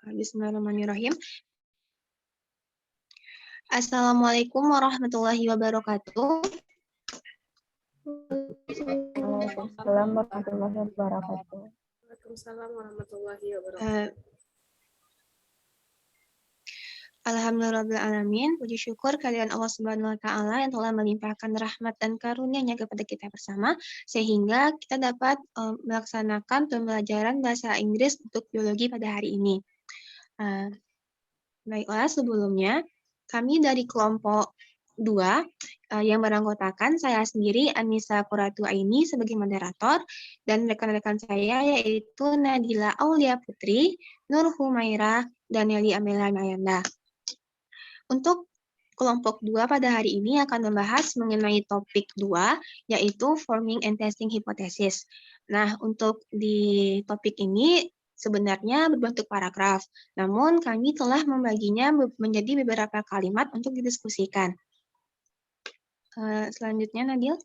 Bismillahirrahmanirrahim. Assalamualaikum warahmatullahi wabarakatuh. Waalaikumsalam warahmatullahi wabarakatuh. Waalaikumsalam warahmatullahi wabarakatuh. Alhamdulillahirrahmanirrahim. Puji syukur kehadiran Allah Subhanahu wa Ta'ala yang telah melimpahkan rahmat dan karunia-Nya kepada kita bersama, sehingga kita dapat melaksanakan pembelajaran bahasa Inggris untuk biologi pada hari ini. Baiklah, sebelumnya kami dari kelompok 2 yang beranggotakan saya sendiri, Anissa Qurratu Aini sebagai moderator, dan rekan-rekan saya yaitu Nadila Aulia Putri, Nur Humaira, dan Nelly Amelia Mayanda. Untuk kelompok 2 pada hari ini akan membahas mengenai topik 2, yaitu Forming and Testing Hypothesis. Nah, untuk di topik ini sebenarnya berbentuk paragraf, namun kami telah membaginya menjadi beberapa kalimat untuk didiskusikan. Selanjutnya, Nadil.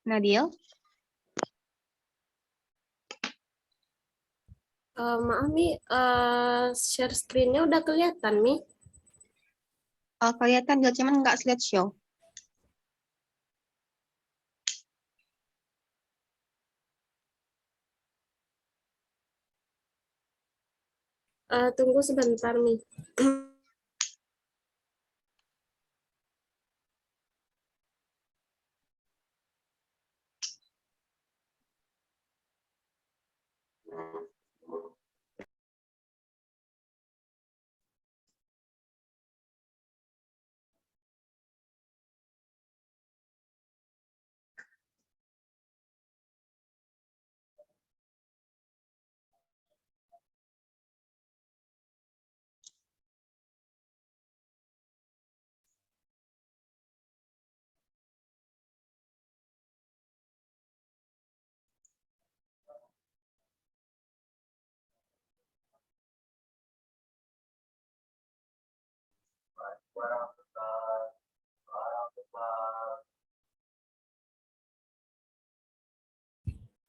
Nadil. Maaf, Mi, share screen-nya udah kelihatan, Mi? Kelihatan, cuman nggak slideshow. Tunggu sebentar, Mi.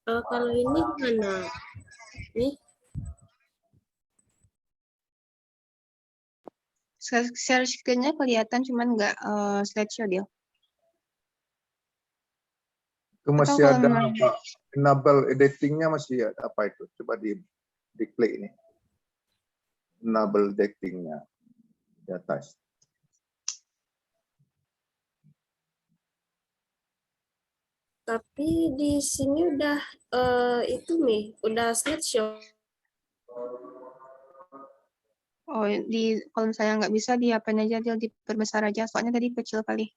Kalau ini gimana, Mi? Share screen-nya kelihatan, cuman nggak slideshow dia. Itu masih ada enable editing-nya, masih apa itu? Coba diklik ini. Enable editing-nya di atas. Tapi di sini udah itu, Mi, udah slideshow. Oh, kalau misalnya nggak bisa, diapain aja, dia diperbesar aja, soalnya tadi kecil kali.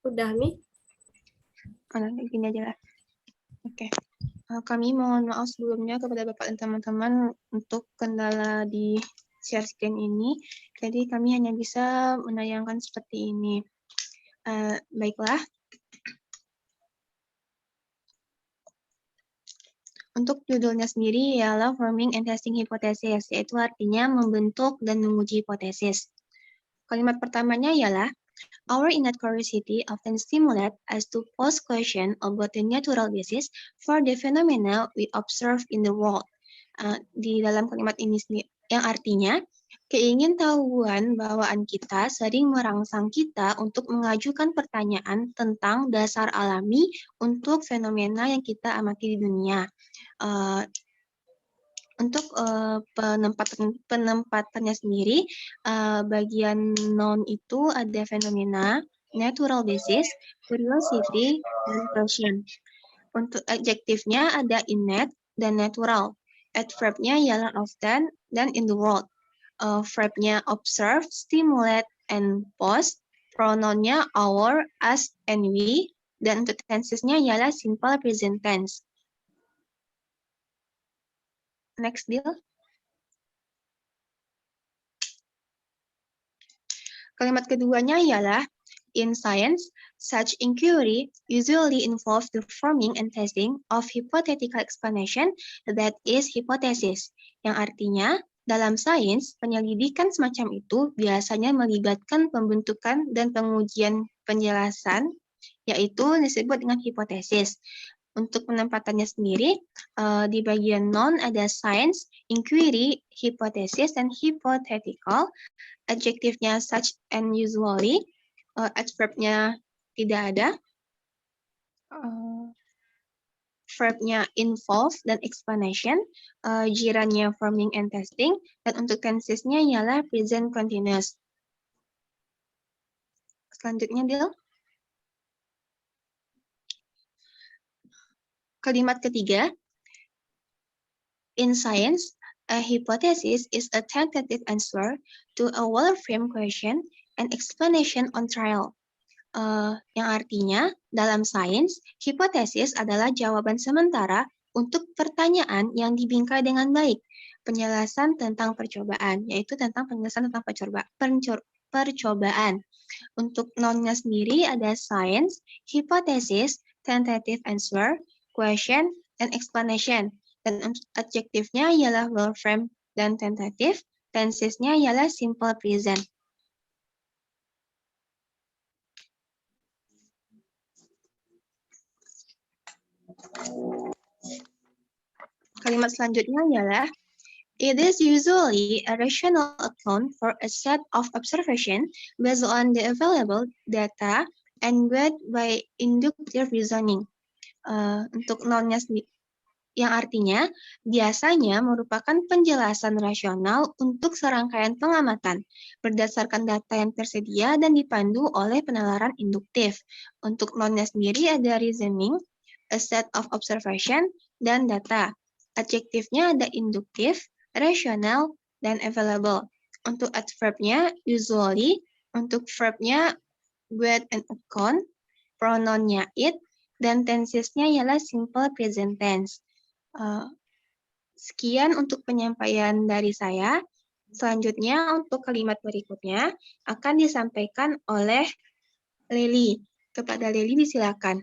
Udah, Mi? Gini aja lah. Oke. Kami mohon maaf sebelumnya kepada Bapak dan teman-teman untuk kendala di share screen ini. Jadi kami hanya bisa menayangkan seperti ini. Baiklah. Untuk judulnya sendiri ialah Forming and Testing Hypothesis, yaitu artinya membentuk dan menguji hipotesis. Kalimat pertamanya ialah, our innate curiosity often stimulates us to pose questions about the natural basis for the phenomena we observe in the world. Di dalam kalimat ini yang artinya, keingintahuan bawaan kita sering merangsang kita untuk mengajukan pertanyaan tentang dasar alami untuk fenomena yang kita amati di dunia. Untuk penempatannya sendiri, bagian noun itu ada fenomena, natural basis, curiosity, dan question. Untuk adjektifnya ada innate dan natural. Adverbnya ialah often dan in the world. Verbnya observe, stimulate, and pose. Pronounnya our, us, and we. Dan untuk tensesnya ialah simple present tense. Next, deal. Kalimat keduanya ialah, in science, such inquiry usually involves the forming and testing of hypothetical explanation that is hypothesis. Yang artinya, dalam sains, penyelidikan semacam itu biasanya melibatkan pembentukan dan pengujian penjelasan, yaitu disebut dengan hipotesis. Untuk penempatannya sendiri, di bagian non ada science, inquiry, hypothesis, dan hypothetical. Adjektifnya such and usually, adverbnya tidak ada, verbnya involve dan explanation, jirannya forming and testing, dan untuk tensesnya ialah present continuous. Selanjutnya, Dil. Kalimat ketiga, in science, a hypothesis is a tentative answer to a well-framed question and explanation on trial. Yang artinya, dalam sains, hipotesis adalah jawaban sementara untuk pertanyaan yang dibingkai dengan baik. Penjelasan tentang percobaan, yaitu tentang penjelasan tentang percobaan. Untuk nounnya sendiri ada science, hypothesis, tentative answer, question, dan explanation. Dan adjektifnya ialah well-framed dan tentative, tensesnya ialah simple present. Kalimat selanjutnya ialah, it is usually a rational account for a set of observation based on the available data and guided by inductive reasoning. Untuk nounnya sendiri, yang artinya biasanya merupakan penjelasan rasional untuk serangkaian pengamatan berdasarkan data yang tersedia dan dipandu oleh penalaran induktif. Untuk nounnya sendiri ada reasoning, a set of observation, dan data. Adjektifnya ada induktif, rasional, dan available. Untuk adverbnya usually, untuk verbnya guide and account, pronounnya it, dan tensesnya ialah simple present tense. Sekian untuk penyampaian dari saya. Selanjutnya untuk kalimat berikutnya akan disampaikan oleh Leli. Kepada Leli disilakan.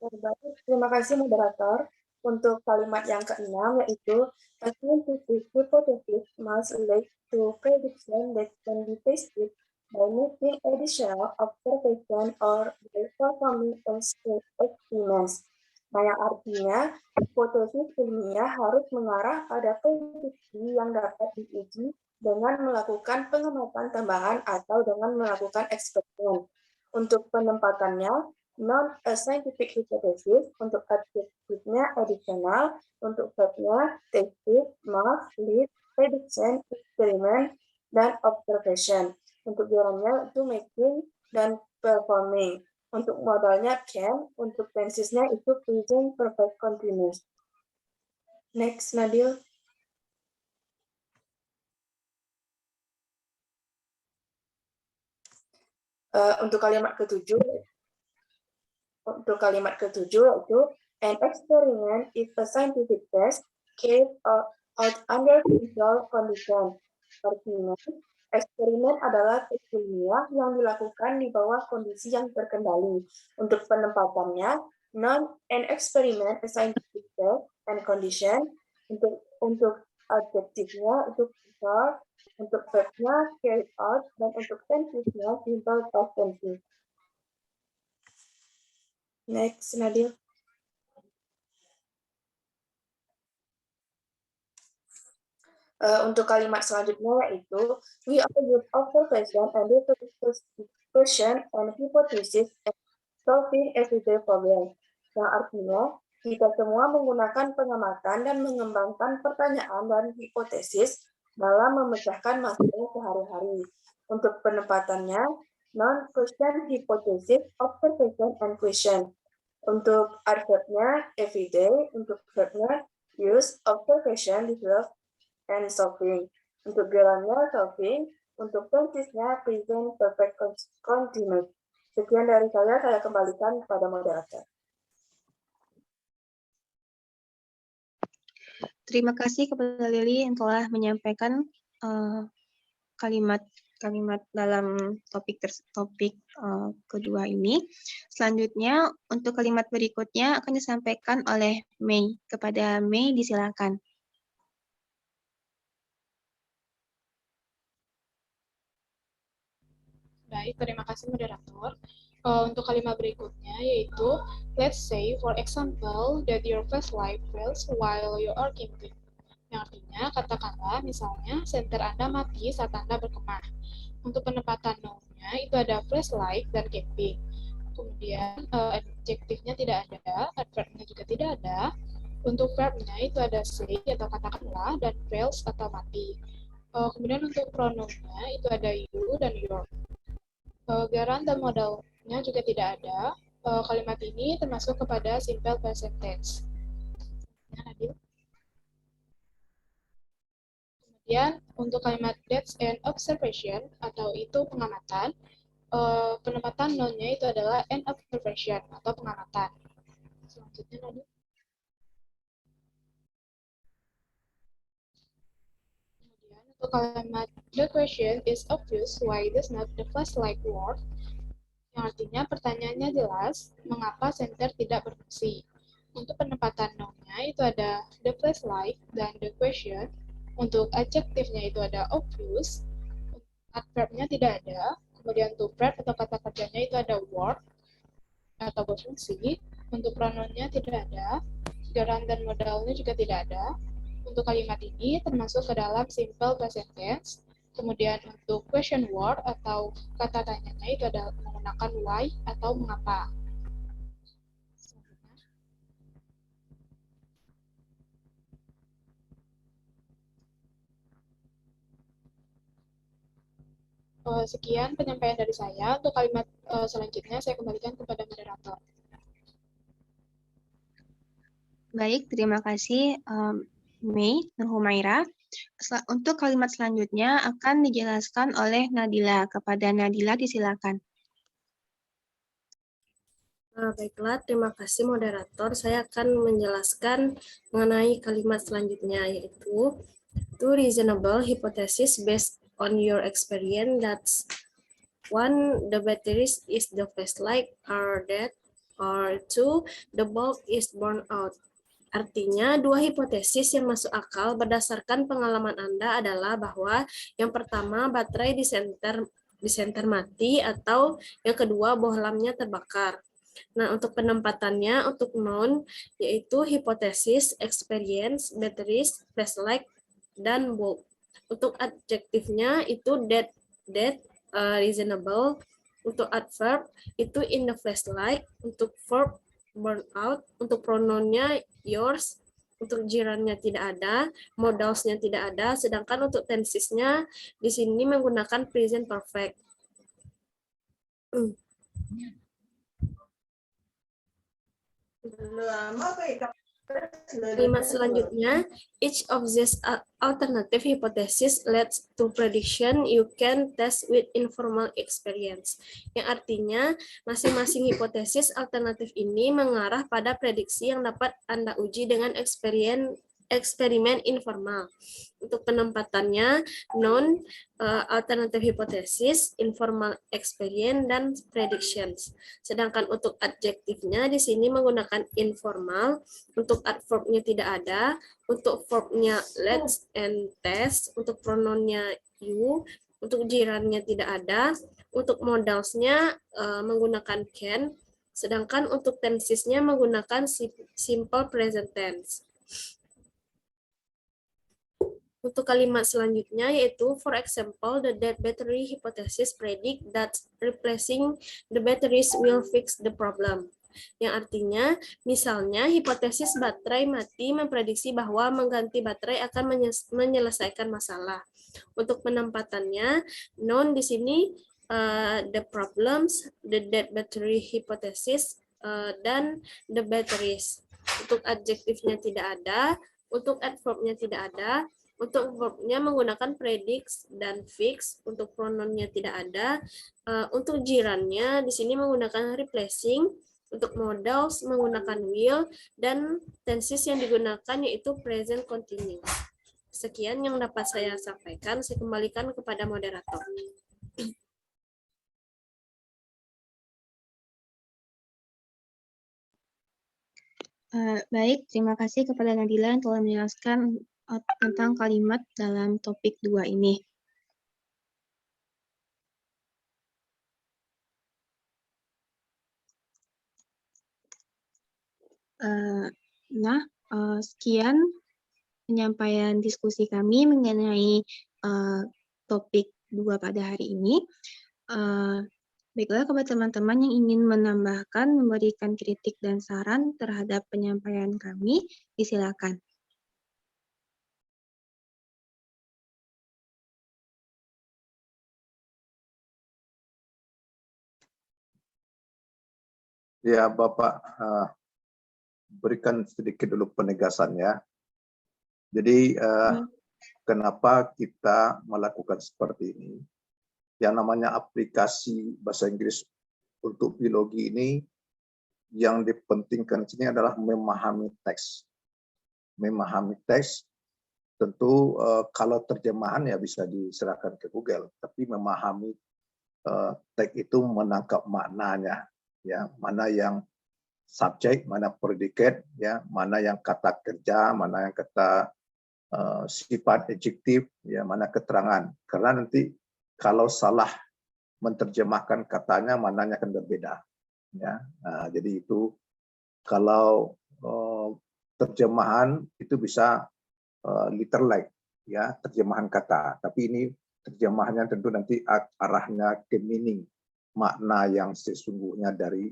Baik, terima kasih moderator. Untuk kalimat yang keenam yaitu a scientific hypothesis must lead to prediction that can be tested by making additional observation or by performing experiments. Nah, yang artinya hipotesis ilmiah harus mengarah pada prediksi yang dapat diuji dengan melakukan pengamatan tambahan atau dengan melakukan eksperimen. Untuk penempatannya, non-scientific hypothesis, untuk adjektifnya additional, untuk verbnya tested, must, lead, prediction, experiment, dan observation. Untuk gerunnya itu making dan performing. Untuk modalnya can, untuk tensesnya itu present perfect continuous. Next, Nabil. Untuk kalimat ketujuh yaitu an experiment is a scientific test carried out under controlled condition. Artinya, eksperimen adalah tes ilmiah yang dilakukan di bawah kondisi yang terkendali. Untuk penempatannya, an experiment is scientific test and condition. Untuk adjektifnya itu controlled, untuk verbnya carried out, dan untuk tensesnya simple past tense. Next, Nabil. Untuk kalimat selanjutnya yaitu we all use observation and discussion and hypothesis and solving everyday problem. Yang artinya kita semua menggunakan pengamatan dan mengembangkan pertanyaan dan hipotesis dalam memecahkan masalah sehari-hari. Untuk penempatannya non-question, hypothesis, observation, and question. Untuk adverbnya everyday, untuk verbnya use, observation, develop, and solving. Untuk gerunnya solving, untuk tensesnya present perfect continuous. Sekian dari saya kembalikan kepada moderator. Terima kasih kepada Lili yang telah menyampaikan kalimat kalimat dalam topik kedua ini. Selanjutnya, untuk kalimat berikutnya akan disampaikan oleh Mei. Kepada Mei, disilakan. Baik, terima kasih moderator. Untuk kalimat berikutnya yaitu, let's say for example that your flashlight fails while you are camping. Yang artinya, katakanlah misalnya senter Anda mati saat Anda berkemah. Untuk penempatan noun-nya itu ada flashlight dan camping. Kemudian adjektifnya tidak ada, adverb-nya juga tidak ada. Untuk verb-nya itu ada say atau katakanlah dan fails atau mati. Kemudian untuk pronoun-nya itu ada you dan your. Gerund dan modalnya juga tidak ada. Kalimat ini termasuk kepada simple present tense. Kemudian untuk kalimat that's an observation atau itu pengamatan, penempatan noun-nya itu adalah an observation atau pengamatan. Selanjutnya Nadia. Kemudian untuk kalimat the question is obvious why does not the flashlight work, yang artinya pertanyaannya jelas mengapa senter tidak berfungsi. Untuk penempatan noun-nya itu ada the flashlight dan the question. Untuk adjektifnya itu ada obvious, adverb-nya tidak ada, kemudian untuk verb atau kata kerjanya itu ada work atau berfungsi, untuk pronoun-nya tidak ada, gerund dan modalnya juga tidak ada. Untuk kalimat ini termasuk ke dalam simple present tense, kemudian untuk question word atau kata tanyanya itu ada menggunakan why atau mengapa. Sekian penyampaian dari saya. Untuk kalimat selanjutnya saya kembalikan kepada moderator. Baik, terima kasih Mei dan Humaira. Untuk kalimat selanjutnya akan dijelaskan oleh Nadila. Kepada Nadila, disilakan. Baiklah, terima kasih moderator. Saya akan menjelaskan mengenai kalimat selanjutnya, yaitu two reasonable hypothesis based on your experience. That's one, the batteries is the flashlight are dead, or two, the bulb is burned out. Artinya, dua hipotesis yang masuk akal berdasarkan pengalaman Anda adalah bahwa yang pertama, baterai di senter mati, atau yang kedua, bohlamnya terbakar. Nah, untuk penempatannya, untuk noun, yaitu hipotesis, experience, batteries, flashlight, dan bulb. Untuk adjektifnya, itu dead, reasonable. Untuk adverb, itu in the flashlight. Untuk verb, burn out. Untuk pronounnya yours. Untuk jirannya tidak ada, modalsnya tidak ada, sedangkan untuk tensesnya di sini menggunakan present perfect. Kalimat selanjutnya, each of these alternative hypothesis leads to prediction you can test with informal experience. Yang artinya, masing-masing hipotesis alternatif ini mengarah pada prediksi yang dapat Anda uji dengan eksperimen informal. Untuk penempatannya, non alternative hypothesis, informal experience, dan predictions. Sedangkan untuk adjektifnya di sini menggunakan informal, untuk adverbnya tidak ada, untuk verbnya let's and test, untuk pronounnya you, untuk jirannya tidak ada, untuk modalsnya menggunakan can, sedangkan untuk tensesnya menggunakan simple present tense. Untuk kalimat selanjutnya yaitu, for example, the dead battery hypothesis predict that replacing the batteries will fix the problem. Yang artinya, misalnya hipotesis baterai mati memprediksi bahwa mengganti baterai akan menyelesaikan masalah. Untuk penempatannya, noun di sini the problems, the dead battery hypothesis, dan the batteries. Untuk adjektifnya tidak ada, untuk adverbnya tidak ada. Untuk verbnya menggunakan predicts dan fix, untuk pronounnya tidak ada. Untuk jirannya di sini menggunakan replacing, untuk modals menggunakan will, dan tenses yang digunakan yaitu present continuous. Sekian yang dapat saya sampaikan, saya kembalikan kepada moderator. Baik, terima kasih kepada Nadila yang telah menjelaskan tentang kalimat dalam topik 2 ini. Sekian penyampaian diskusi kami mengenai topik 2 pada hari ini. Baiklah, kepada teman-teman yang ingin menambahkan, memberikan kritik dan saran terhadap penyampaian kami, disilakan. Ya, Bapak berikan sedikit dulu penegasannya. Jadi kenapa kita melakukan seperti ini? Yang namanya aplikasi bahasa Inggris untuk biologi ini, yang dipentingkan di sini adalah memahami teks. Memahami teks, tentu kalau terjemahan ya bisa diserahkan ke Google, tapi memahami teks itu menangkap maknanya, ya, mana yang subjek, mana predikat, ya, mana yang kata kerja, mana yang kata sifat adjektif, ya, mana keterangan. Karena nanti kalau salah menerjemahkan katanya, mananya akan berbeda. Ya, jadi itu kalau terjemahan itu bisa literal, ya, terjemahan kata. Tapi ini terjemahannya tentu nanti arahnya ke meaning, makna yang sesungguhnya dari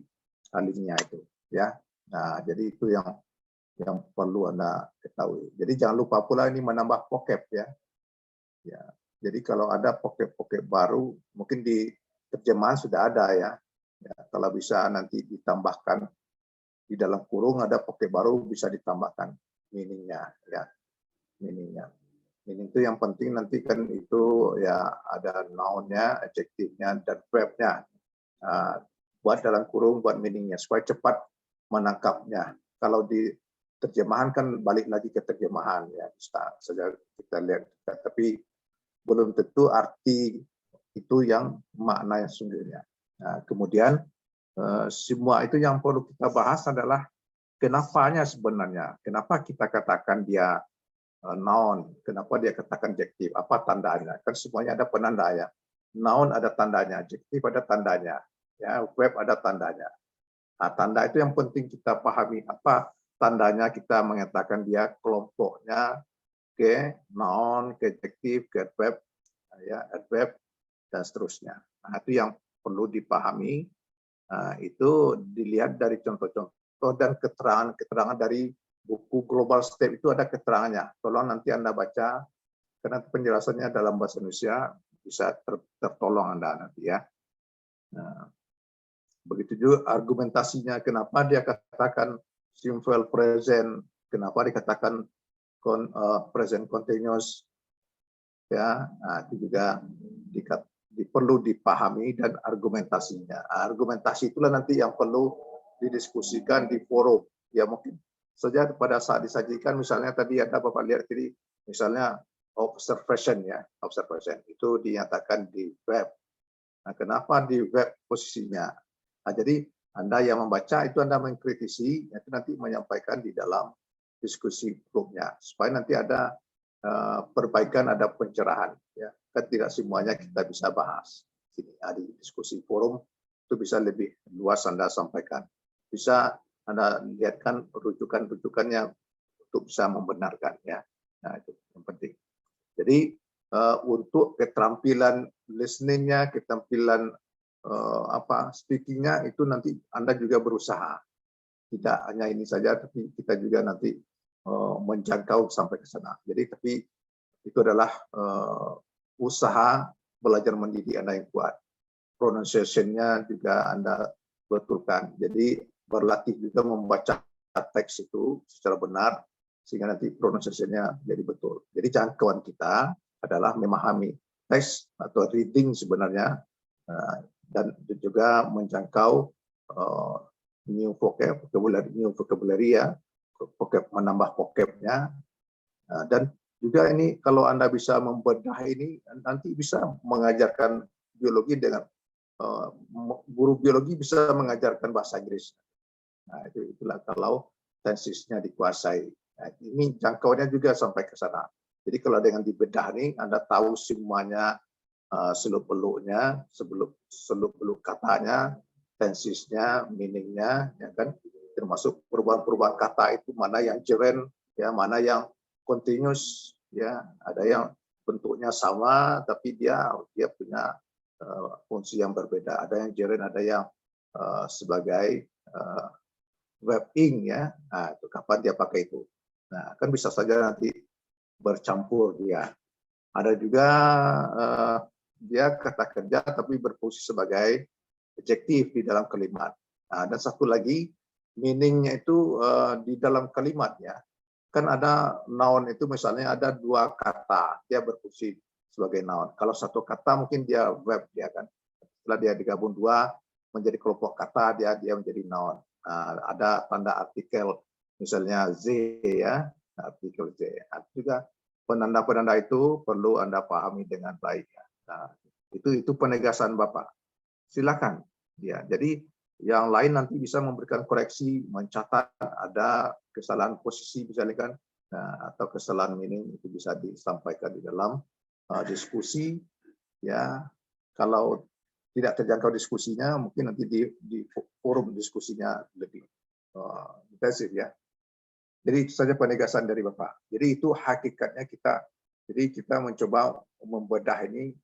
alimnya itu, ya. Nah, jadi itu yang perlu Anda ketahui. Jadi jangan lupa pula ini menambah vocab, ya. Ya. Jadi kalau ada vocab baru, mungkin di terjemahan sudah ada, ya. Ya, kalau bisa nanti ditambahkan di dalam kurung ada vocab baru, bisa ditambahkan meaning-nya, ya. Meaning-nya. Meaning itu yang penting nanti kan itu ya ada noun-nya, adjektifnya, dan verb-nya. Buat dalam kurung, buat meaning-nya supaya cepat menangkapnya. Kalau di terjemahan kan balik lagi ke terjemahan, ya, bisa saja kita lihat, tapi belum tentu arti itu yang makna yang sungguhnya. Nah, kemudian semua itu yang perlu kita bahas adalah kenapanya sebenarnya, kenapa kita katakan dia noun, kenapa dia katakan adjektif, apa tandanya? Kan semuanya ada penanda, ya. Noun ada tandanya, adjektif ada tandanya, ya, verb ada tandanya. Nah, tanda itu yang penting kita pahami, apa tandanya kita mengatakan dia kelompoknya ke noun, ke adjektif, ke verb, ya, adverb, dan seterusnya. Nah, itu yang perlu dipahami. Nah, itu dilihat dari contoh-contoh dan keterangan-keterangan dari buku Global Step itu ada keterangannya. Tolong nanti Anda baca, karena penjelasannya dalam bahasa Indonesia bisa tertolong Anda nanti, ya. Nah, begitu juga argumentasinya, kenapa dia katakan simple present, kenapa dikatakan present continuous, ya. Nah, itu juga perlu dipahami, dan argumentasinya. Argumentasi itulah nanti yang perlu didiskusikan di forum. Ya, mungkin saja pada saat disajikan, misalnya tadi ada Bapak lihat tadi, misalnya observation, ya, observation itu dinyatakan di web. Nah, kenapa di web posisinya? Nah, jadi Anda yang membaca itu Anda mengkritisi, itu nanti menyampaikan di dalam diskusi grupnya, supaya nanti ada perbaikan, ada pencerahan, ya. Kan tidak semuanya kita bisa bahas di diskusi forum, itu bisa lebih luas Anda sampaikan, bisa Anda lihatkan rujukan-rujukannya untuk bisa membenarkan, ya. Nah, itu yang penting. Jadi untuk keterampilan listening-nya, keterampilan speaking-nya, itu nanti Anda juga berusaha. Tidak hanya ini saja, tapi kita juga nanti menjangkau sampai ke sana. Jadi tapi itu adalah usaha belajar mendidik Anda yang kuat. Pronunciation-nya juga Anda betulkan. Jadi berlatih juga membaca teks itu secara benar, sehingga nanti pronunciation-nya jadi betul. Jadi jangkauan kita adalah memahami teks atau reading sebenarnya, dan juga menjangkau new vocabulary, ya, menambah vocabnya, dan juga ini kalau Anda bisa membedah ini, nanti bisa mengajarkan biologi dengan guru biologi bisa mengajarkan bahasa Inggris. Nah, itulah kalau tensisnya dikuasai. Nah, ini jangkauannya juga sampai ke sana. Jadi kalau dengan dibedah nih, Anda tahu semuanya, seluk-beluknya, seluk-beluk katanya, tensisnya, meaningnya, ya kan, termasuk perubahan-perubahan kata itu mana yang jeren, ya, mana yang continuous, ya, ada yang bentuknya sama tapi dia punya fungsi yang berbeda. Ada yang jeren, ada yang sebagai webbing, ya. Nah, itu kapan dia pakai itu. Nah, kan bisa saja nanti bercampur dia. Ada juga dia kata kerja tapi berfungsi sebagai adjektif di dalam kalimat. Nah, dan satu lagi meaningnya itu di dalam kalimatnya. Kan ada noun itu misalnya ada dua kata, dia berfungsi sebagai noun. Kalau satu kata mungkin dia verb, dia kan. Setelah dia digabung dua menjadi kelompok kata, dia menjadi noun. Nah, ada tanda artikel misalnya Z, ya, artikel Z. Nah, juga penanda-penanda itu perlu Anda pahami dengan baik. Nah, itu penegasan Bapak. Silakan. Ya, jadi yang lain nanti bisa memberikan koreksi, mencatat ada kesalahan posisi misalnya kan, nah, atau kesalahan meaning itu bisa disampaikan di dalam diskusi, ya. Kalau tidak terjangkau diskusinya, mungkin nanti di forum diskusinya lebih intensif, ya. Jadi itu saja penegasan dari Bapak. Jadi itu hakikatnya kita. Jadi kita mencoba membedah ini,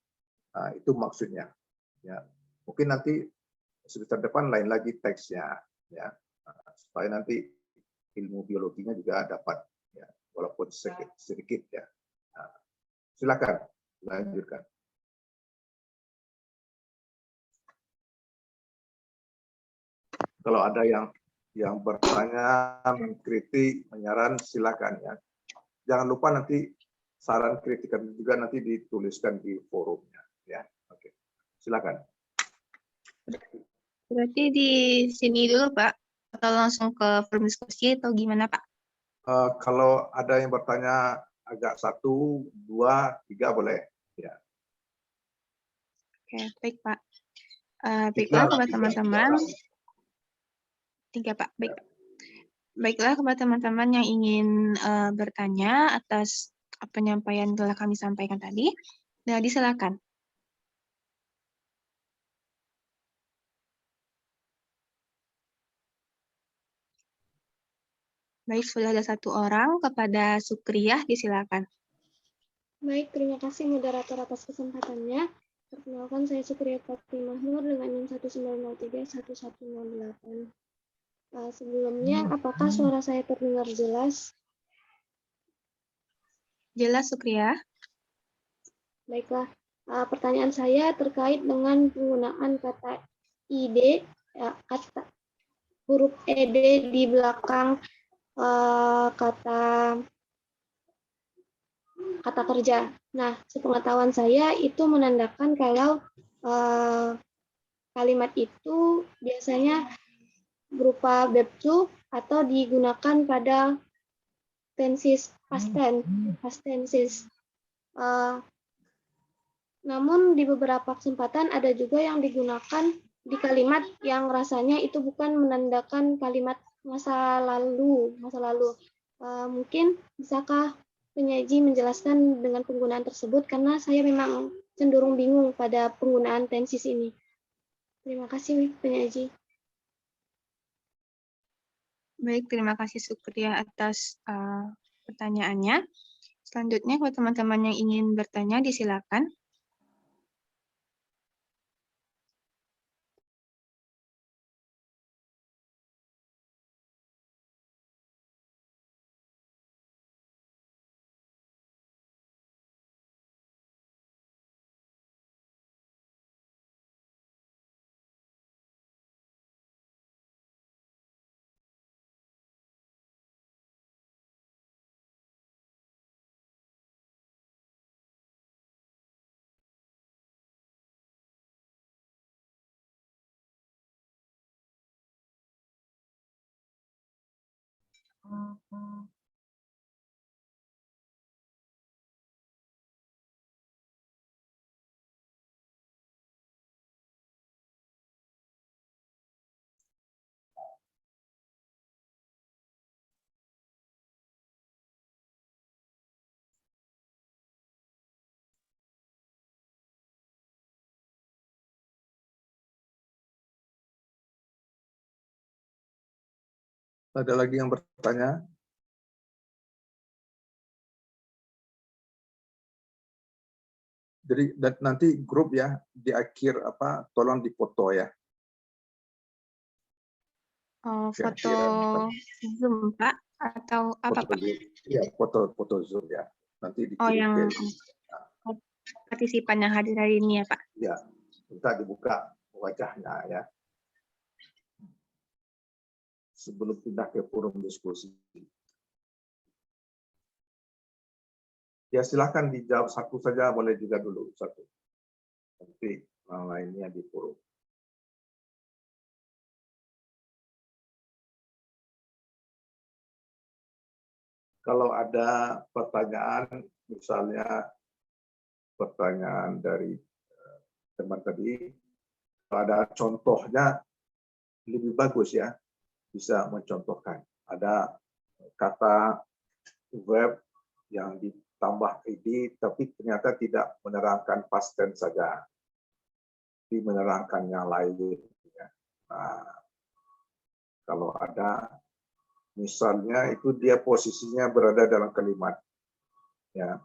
itu maksudnya. Ya, mungkin nanti semester depan lain lagi teksnya, ya, supaya nanti ilmu biologinya juga dapat, ya, walaupun sedikit, ya. Nah, silakan lanjutkan. Kalau ada yang bertanya, mengkritik, menyaran, silakan, ya. Jangan lupa nanti saran kritikan juga nanti dituliskan di forumnya, ya. Oke, silakan. Berarti di sini dulu, Pak? Atau langsung ke forum diskusi atau gimana, Pak? Kalau ada yang bertanya agak 1, 2, 3 boleh, ya. Oke, baik, Pak. Baiklah kepada teman-teman. 3, Pak. Baik, Pak. Baiklah kepada teman-teman yang ingin bertanya atas penyampaian telah kami sampaikan tadi. Nah, disilakan. Baik, sudah ada 1 orang. Kepada Sukriyah, disilakan. Baik, terima kasih moderator atas kesempatannya. Perkenalkan, saya Sukriyah Fatimah Nur dengan NIM 19031108. Sebelumnya, apakah suara saya terdengar jelas? Jelas, Sukriyah? Baiklah, pertanyaan saya terkait dengan penggunaan kata id, kata huruf ed di belakang kata kerja. Nah, sepengetahuan saya itu menandakan kalau kalimat itu biasanya berupa verb to atau digunakan pada tenses past tenses. Namun di beberapa kesempatan ada juga yang digunakan di kalimat yang rasanya itu bukan menandakan kalimat masa lalu. Mungkin bisakah penyaji menjelaskan dengan penggunaan tersebut, karena saya memang cenderung bingung pada penggunaan tenses ini. Terima kasih penyaji. Baik, terima kasih Sukriyah atas pertanyaannya. Selanjutnya, buat teman-teman yang ingin bertanya, disilakan. Ada lagi yang bertanya? Jadi nanti grup ya di akhir tolong dipoto ya. Foto Zoom, Pak, atau apa, Pak? Iya, foto Zoom ya. Nanti yang dikirim partisipan yang hadir hari ini ya, Pak? Ya, minta dibuka wajahnya ya. Sebelum pindah ke forum diskusi. Ya silakan dijawab satu saja, boleh juga dulu satu. Nanti yang lainnya di forum. Kalau ada pertanyaan, misalnya pertanyaan dari teman tadi, kalau ada contohnya lebih bagus ya, bisa mencontohkan. Ada kata web yang ditambah id, tapi ternyata tidak menerangkan past tense saja, tapi menerangkan yang lain. Nah, kalau ada misalnya itu dia posisinya berada dalam kalimat, ya.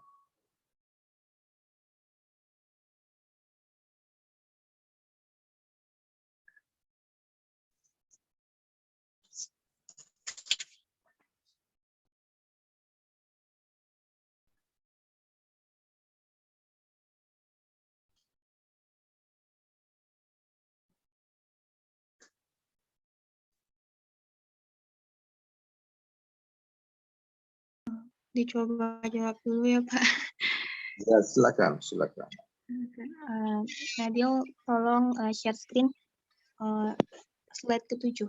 Dicoba jawab dulu ya, Pak. Ya, silakan. Nadia, tolong share screen slide ke-7.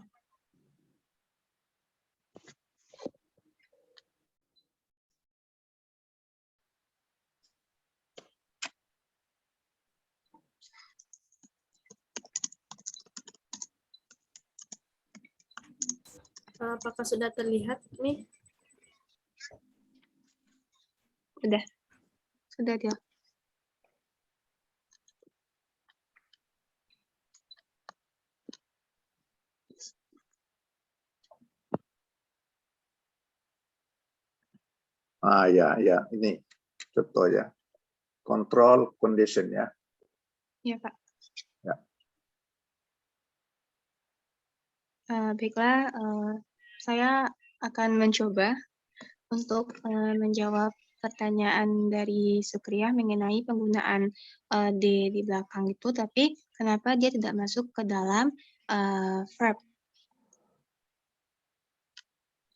Apakah sudah terlihat nih? Sudah dia. Ya, ini contoh ya. Control condition ya. Ya, Pak. Ya. Baiklah, saya akan mencoba untuk menjawab pertanyaan dari Sukriah mengenai penggunaan D di belakang itu, tapi kenapa dia tidak masuk ke dalam verb.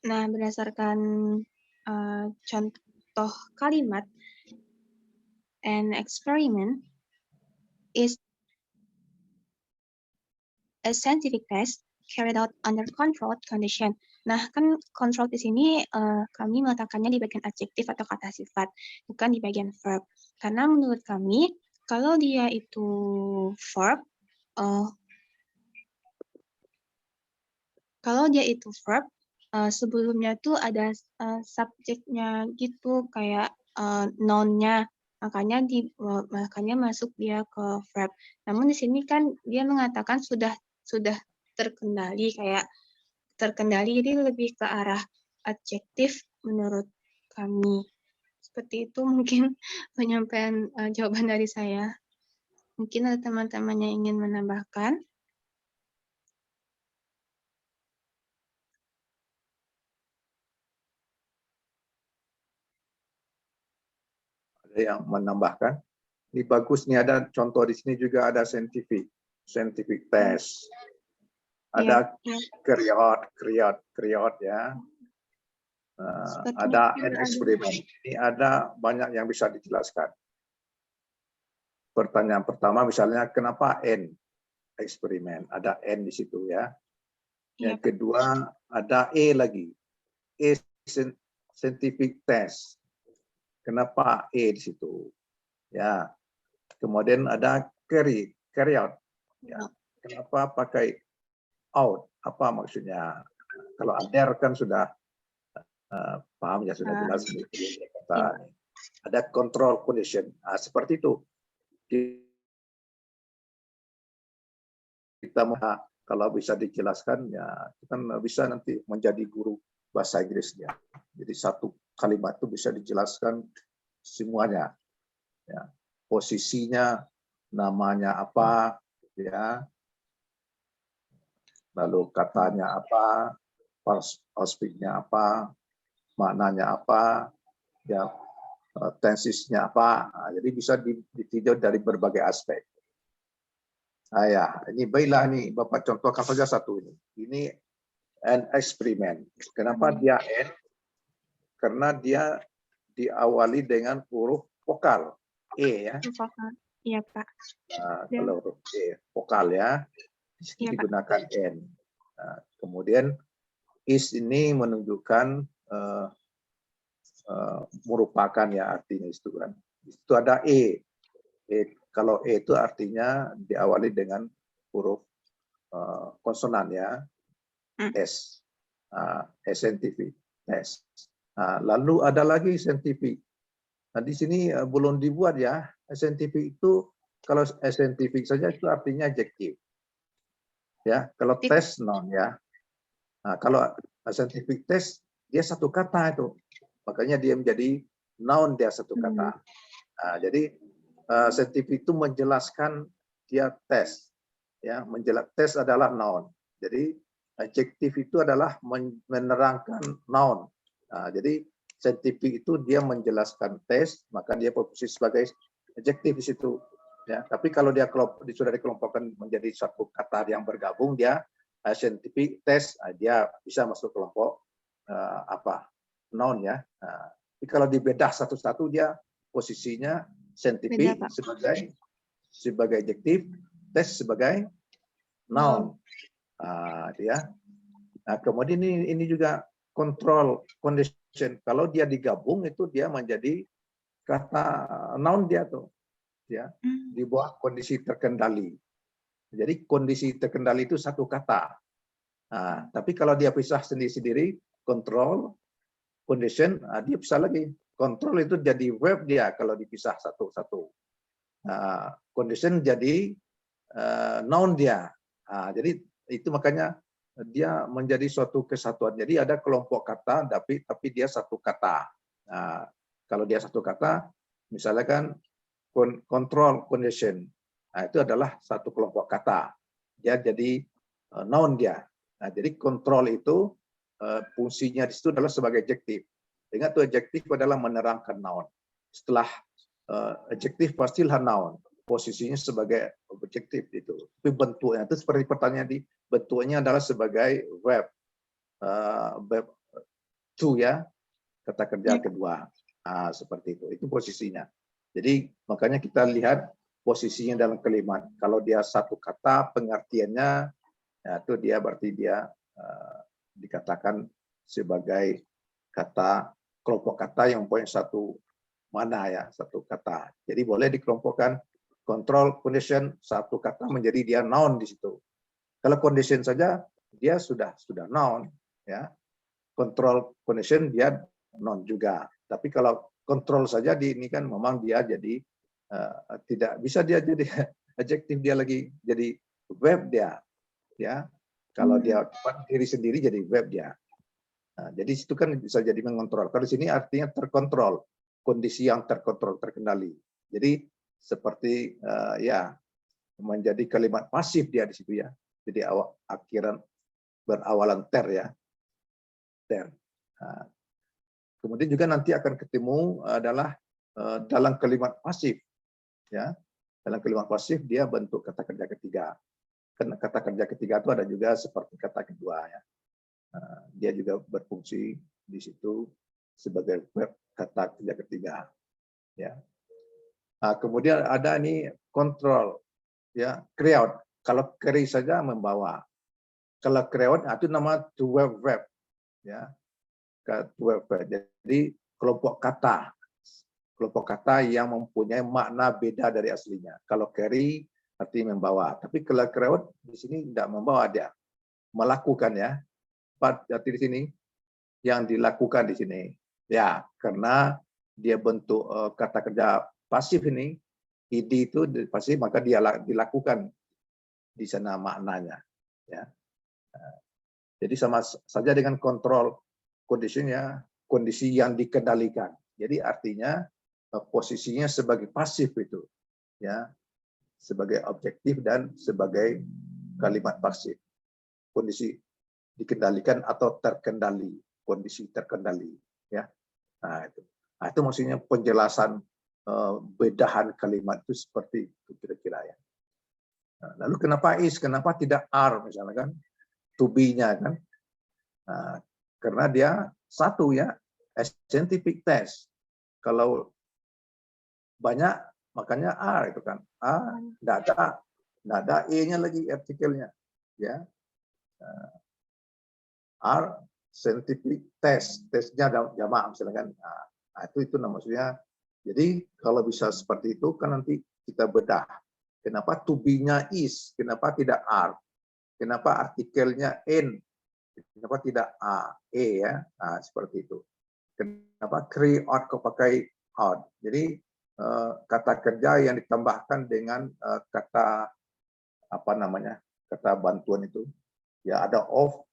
Nah, berdasarkan contoh kalimat, an experiment is a scientific test carried out under controlled condition. Nah, kan control di sini kami meletakkannya di bagian adjektif atau kata sifat, bukan di bagian verb. Karena menurut kami, kalau dia itu verb, sebelumnya tuh ada subjeknya gitu, kayak noun-nya. Makanya masuk dia ke verb. Namun di sini kan dia mengatakan sudah terkendali, jadi lebih ke arah adjektif menurut kami. Seperti itu mungkin penyampaian jawaban dari saya. Mungkin ada teman-teman yang ingin menambahkan. Ada yang menambahkan? Ini bagus nih, ada contoh di sini juga ada scientific test. Ada kriot ya. Ada eksperimen. Ini ada banyak yang bisa dijelaskan. Pertanyaan pertama misalnya kenapa N eksperimen? Ada N di situ ya. Yang kedua ada E lagi. E scientific test. Kenapa E di situ? Ya. Kemudian ada carry out. Ya. Kenapa pakai out? Apa maksudnya? Kalau under kan sudah paham ya, sudah jelas. Ada control condition. Seperti itu. Kita kalau bisa dijelaskan ya kita bisa nanti menjadi guru bahasa Inggrisnya. Jadi satu kalimat itu bisa dijelaskan semuanya, ya. Posisinya, namanya apa, ya, lalu katanya apa, auspicnya apa, maknanya apa, ya, tensisnya apa. Nah, jadi bisa ditinjau dari berbagai aspek. Nah, ya, ini baiklah nih Bapak contohkan saja satu ini. Ini an eksperimen. Kenapa dia N? Karena dia diawali dengan huruf vokal E, ya. Vokal. Iya, Pak. Nah, kalau huruf E vokal, ya, di situ Iya, Pak. digunakan N. Nah, kemudian is ini menunjukkan merupakan, ya, artinya itu kan. Itu ada E. Kalau E itu artinya diawali dengan huruf konsonan, ya, S. Scientific, S. Lalu ada lagi scientific. Nah, di sini belum dibuat, ya. Scientific itu, kalau scientific saja itu artinya adjektif. Ya, kalau tes noun, ya. Nah, kalau scientific test dia satu kata itu. Makanya dia menjadi noun, dia satu kata. Nah, jadi scientific itu menjelaskan dia tes. Ya, tes adalah noun. Jadi adjektif itu adalah menerangkan noun. Nah, jadi scientific itu dia menjelaskan tes, maka dia berfungsi sebagai adjektif di situ. Ya, tapi kalau dia sudah dikelompokkan menjadi satu kata yang bergabung, dia scientific test, dia bisa masuk kelompok noun, ya. Tapi kalau dibedah satu-satu, dia posisinya scientific sebagai adjektif, test sebagai noun. Ya. Nah, kemudian ini juga control condition. Kalau dia digabung itu dia menjadi kata noun dia tuh, ya, di bawah kondisi terkendali. Jadi kondisi terkendali itu satu kata. Nah, tapi kalau dia pisah sendiri-sendiri, control condition, dia pisah lagi. Control itu jadi verb dia kalau dipisah satu-satu. Condition jadi noun dia. Jadi itu makanya dia menjadi suatu kesatuan. Jadi ada kelompok kata, tapi dia satu kata. Kalau dia satu kata, misalnya kan control condition, itu adalah satu kelompok kata. Dia jadi noun dia. Nah, jadi kontrol itu fungsinya di situ adalah sebagai adjektif. Ingat tuh, adjektif adalah menerangkan noun. Setelah adjektif pastilah noun. Posisinya sebagai objektif itu. Tapi bentuknya itu seperti pertanyaan di bentuknya adalah sebagai verb to, ya, kata kerja kedua. Seperti itu. Itu posisinya. Jadi makanya kita lihat posisinya dalam kalimat. Kalau dia satu kata, pengertiannya itu dia berarti dia dikatakan sebagai kata, kelompok kata yang mempunyai satu mana, ya, satu kata. Jadi boleh dikelompokkan control condition satu kata menjadi dia noun di situ. Kalau condition saja dia sudah noun, ya. Control condition dia noun juga. Tapi kalau control saja ini kan memang dia jadi tidak bisa dia jadi adjektif, dia lagi jadi verb dia, ya. Kalau dia diri sendiri jadi verb dia. Nah, jadi itu kan bisa jadi mengontrol. Kalau di sini artinya terkontrol, kondisi yang terkontrol, terkendali. Jadi seperti ya menjadi kalimat pasif dia di situ, ya. Jadi akhiran berawalan ter, ya. Ter. Kemudian juga nanti akan ketemu adalah dalam kalimat pasif, ya. Dalam kalimat pasif dia bentuk kata kerja ketiga. Karena kata kerja ketiga itu ada juga seperti kata kedua, ya. Dia juga berfungsi di situ sebagai verb kata kerja ketiga, ya. Kemudian ada ini control, ya, crowd. Kalau carry saja membawa. Kalau crowd itu nama to verb, ya. Jadi kelompok kata yang mempunyai makna beda dari aslinya. Kalau carry artinya membawa, tapi kalau crowd di sini tidak membawa, dia melakukan, ya. Arti di sini yang dilakukan di sini, ya, karena dia bentuk kata kerja pasif ini, id itu pasif, maka dia dilakukan di sana maknanya, Ya. Jadi sama saja dengan kontrol kondisinya, kondisi yang dikendalikan. Jadi artinya posisinya sebagai pasif itu, ya, sebagai objektif dan sebagai kalimat pasif. Kondisi dikendalikan atau terkendali, kondisi terkendali, ya. Nah itu maksudnya penjelasan bedahan kalimat itu seperti itu kira-kira ya. Nah, lalu kenapa is, kenapa tidak are misalnya kan, to be-nya kan? Nah, karena dia satu ya, scientific test. Kalau banyak makanya are itu kan, tidak ada e-nya lagi artikelnya, ya. Are scientific test, tesnya jamak misalnya kan. Nah, itu maksudnya. Jadi kalau bisa seperti itu kan nanti kita bedah. Kenapa to be-nya is, kenapa tidak are? Kenapa artikelnya in, kenapa tidak e ya? Nah, seperti itu. Kenapa carry out kau pakai out? Jadi kata kerja yang ditambahkan dengan kata apa namanya? Kata bantuan itu. Ya ada of,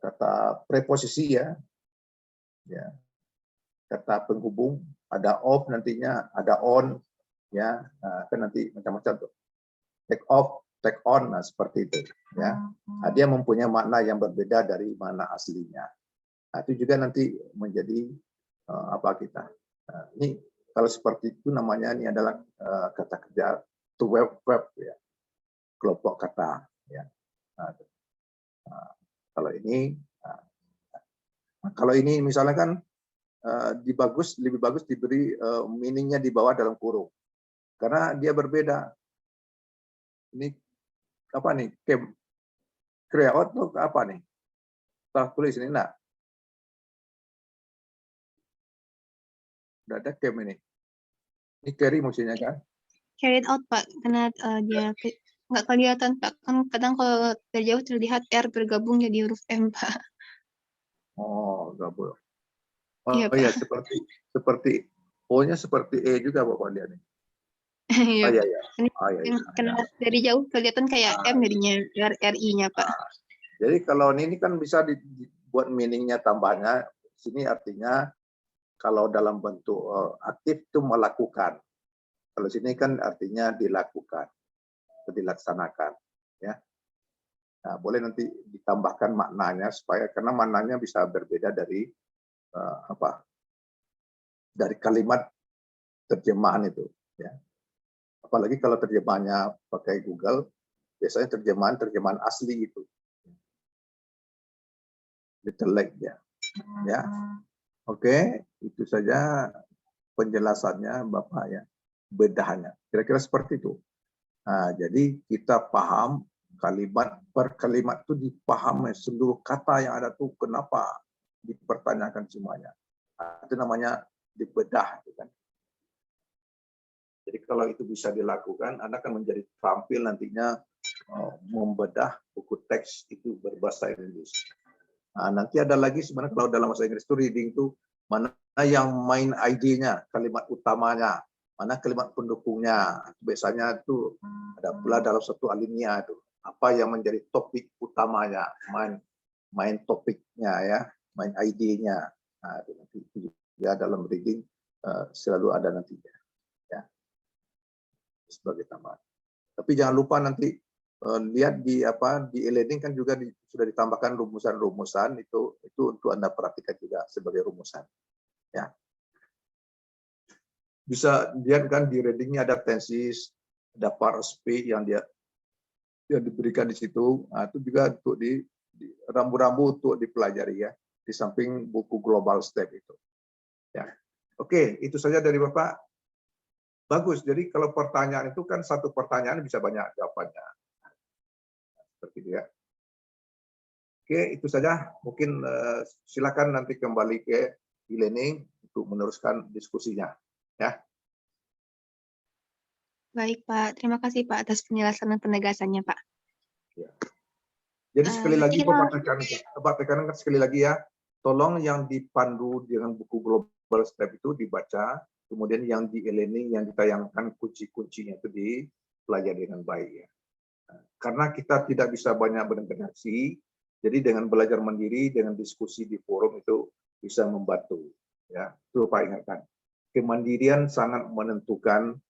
kata preposisi ya. Ya. Kata penghubung ada of nantinya, ada on ya. Kan nanti macam-macam tuh. Take off, take on, nah seperti itu ya. Nah, dia mempunyai makna yang berbeda dari makna aslinya. Nah, itu juga nanti menjadi apa kita. Nah, ini kalau seperti itu namanya ini adalah kata kerja to verb ya. Kelompok kata ya. Kalau ini misalnya kan lebih bagus diberi meaningnya di bawah dalam kurung karena dia berbeda. Ini apa nih? Carry out tuh apa nih? Kita tulis ini enggak? Udah ada camp ini. Ini carry maksudnya kan? Carried out, Pak, karena dia nggak kelihatan, Pak. Kan kadang kalau dari jauh terlihat R bergabung jadi huruf M, Pak. Oh, gabung. Oh Iya, Pak. iya, seperti O-nya seperti E juga Bapak lihat nih. Iya, Iya, Pak. iya. Ini karena dari jauh kelihatan kayak M jadinya RI-nya, Pak. Jadi kalau ini kan bisa dibuat meaningnya tambahnya. Sini artinya kalau dalam bentuk aktif itu melakukan. Kalau sini kan artinya dilakukan atau dilaksanakan, ya. Nah, boleh nanti ditambahkan maknanya supaya karena maknanya bisa berbeda dari dari kalimat terjemahan itu, ya. Apalagi kalau terjemahannya pakai Google, biasanya terjemahan asli itu, ditelek ya. Ya, oke, itu saja penjelasannya Bapak ya, bedahannya. Kira-kira seperti itu. Nah, jadi kita paham kalimat per kalimat itu dipahami seluruh kata yang ada tuh kenapa dipertanyakan semuanya. Nah, itu namanya dibedah, kan. Jadi kalau itu bisa dilakukan, Anda akan menjadi terampil nantinya membedah buku teks itu berbahasa Inggris. Nah, nanti ada lagi sebenarnya kalau dalam bahasa Inggris itu reading itu mana yang main ID-nya, kalimat utamanya, mana kalimat pendukungnya. Biasanya itu ada pula dalam satu alinea itu apa yang menjadi topik utamanya, main topiknya ya, main ID-nya. Nah, itu nanti ya dalam reading selalu ada nantinya ya sebagai tambahan. Tapi jangan lupa nanti lihat di e-learning kan juga sudah ditambahkan rumusan-rumusan itu untuk Anda perhatikan juga sebagai rumusan. Ya. Bisa lihat kan di readingnya ada tenses, ada particip yang diberikan di situ. Nah, itu juga untuk di rambu-rambu untuk dipelajari ya di samping buku global step itu. Ya. Oke, itu saja dari Bapak. Bagus. Jadi kalau pertanyaan itu kan satu pertanyaan bisa banyak jawabannya. Seperti itu ya. Oke, itu saja. Mungkin silakan nanti kembali ke e-learning untuk meneruskan diskusinya. Ya. Baik, Pak. Terima kasih, Pak, atas penjelasan dan penegasannya, Pak. Ya. Jadi sekali lagi Bapak tekankan sekali lagi ya, tolong yang dipandu dengan buku global step itu dibaca, kemudian yang di e-learning yang ditayangkan kunci-kuncinya itu dipelajari dengan baik ya. Karena kita tidak bisa banyak berinteraksi, jadi dengan belajar mandiri, dengan diskusi di forum itu bisa membantu. Ya, itu Pak ingatkan. Kemandirian sangat menentukan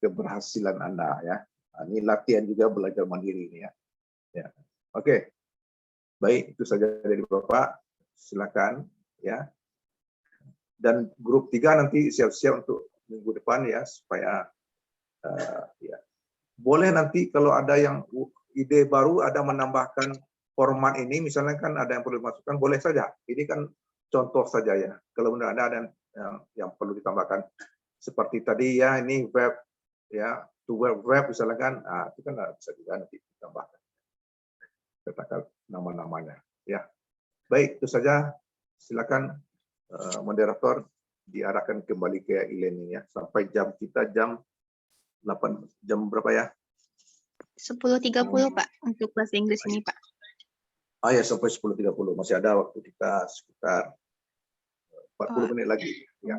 keberhasilan Anda ya. Ini latihan juga belajar mandiri ini ya. Ya. Oke. Baik, itu saja dari Bapak. Silakan ya. Dan grup 3 nanti siap-siap untuk minggu depan ya supaya ya. Boleh nanti kalau ada yang ide baru, ada menambahkan format ini, misalnya kan ada yang perlu dimasukkan, boleh saja. Ini kan contoh saja ya. Kalau benar ada yang perlu ditambahkan, seperti tadi ya, ini web ya, to web misalnya kan, itu kan bisa juga nanti ditambahkan. Katakan nama-namanya. Ya, baik itu saja. Silakan moderator diarahkan kembali ke e-learning ya sampai jam kita jam 8 jam berapa ya? 10.30 Pak untuk bahasa Inggris ini Pak. Ya sampai 10.30 masih ada waktu kita sekitar 40 menit lagi. Ya.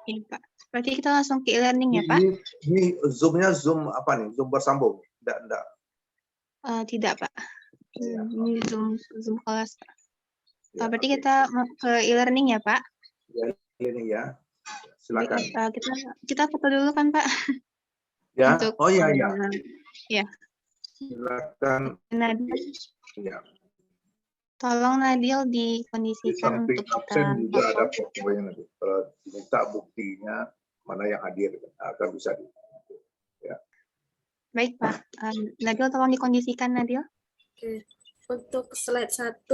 Iya Pak. Berarti kita langsung ke e-learning ya Pak? Ini Zoom-nya Zoom apa nih? Zoom bersambung? Tidak. Tidak Pak. Ya. Ini Zoom kelas Pak. Ya, berarti kita ke e-learning ya Pak? Ya, e-learning ya. Silakan. Kita foto dulu kan Pak? Ya. Untuk, iya. Ya. Silakan. Nadil. Ya. Tolong Nadil Di dikondisikan samping untuk kita absen juga ada foto. fotonya nanti. Kalau diminta buktinya mana yang hadir akan bisa di. Ya. Baik Pak. Nadil tolong dikondisikan Nadil. Oke. Untuk slide 1,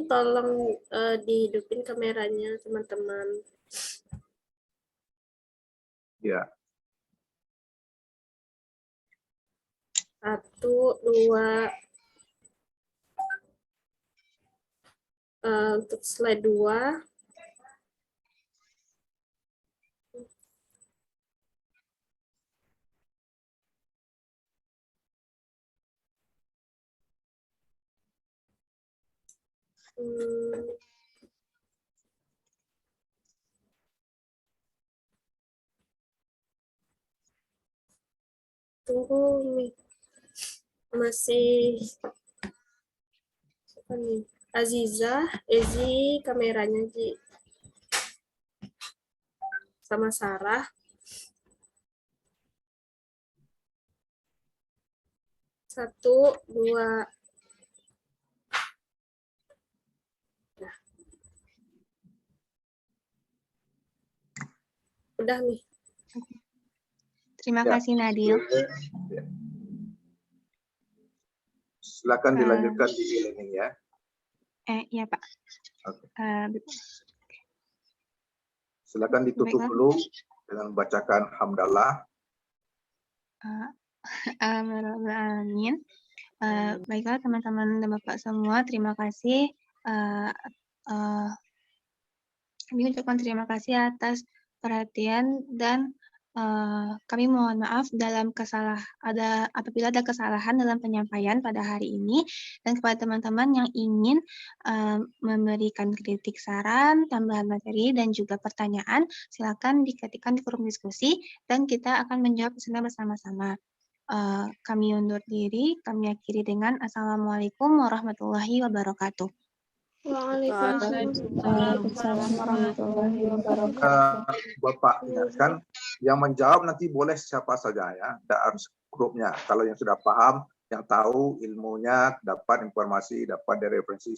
tolong dihidupin kameranya teman-teman. Ya. 1, 2. Untuk slide 2. Tunggu nih. Masih apa nih? Aziza, Ezi kameranya Ji. Sama Sarah. 1, 2. Nah. Udah nih. Terima kasih Nadil. Ya. Silakan dilanjutkan di e-learning ya. Iya Pak. Okay. Silakan ditutup dulu dengan bacakan hamdalah. Amin. Baiklah teman-teman dan Bapak semua, terima kasih. Kami ucapkan terima kasih atas perhatian dan kami mohon maaf apabila ada kesalahan dalam penyampaian pada hari ini, dan kepada teman-teman yang ingin memberikan kritik, saran, tambahan materi dan juga pertanyaan, silakan diketikkan di forum diskusi dan kita akan menjawab bersama-sama. Kami undur diri, kami akhiri dengan Assalamualaikum warahmatullahi wabarakatuh. Waalaikumsalam warahmatullahi wabarakatuh. Bapak ingatkan, yang menjawab nanti boleh siapa saja ya, tidak harus grupnya. Kalau yang sudah paham, yang tahu ilmunya, dapat informasi, dapat dari referensi,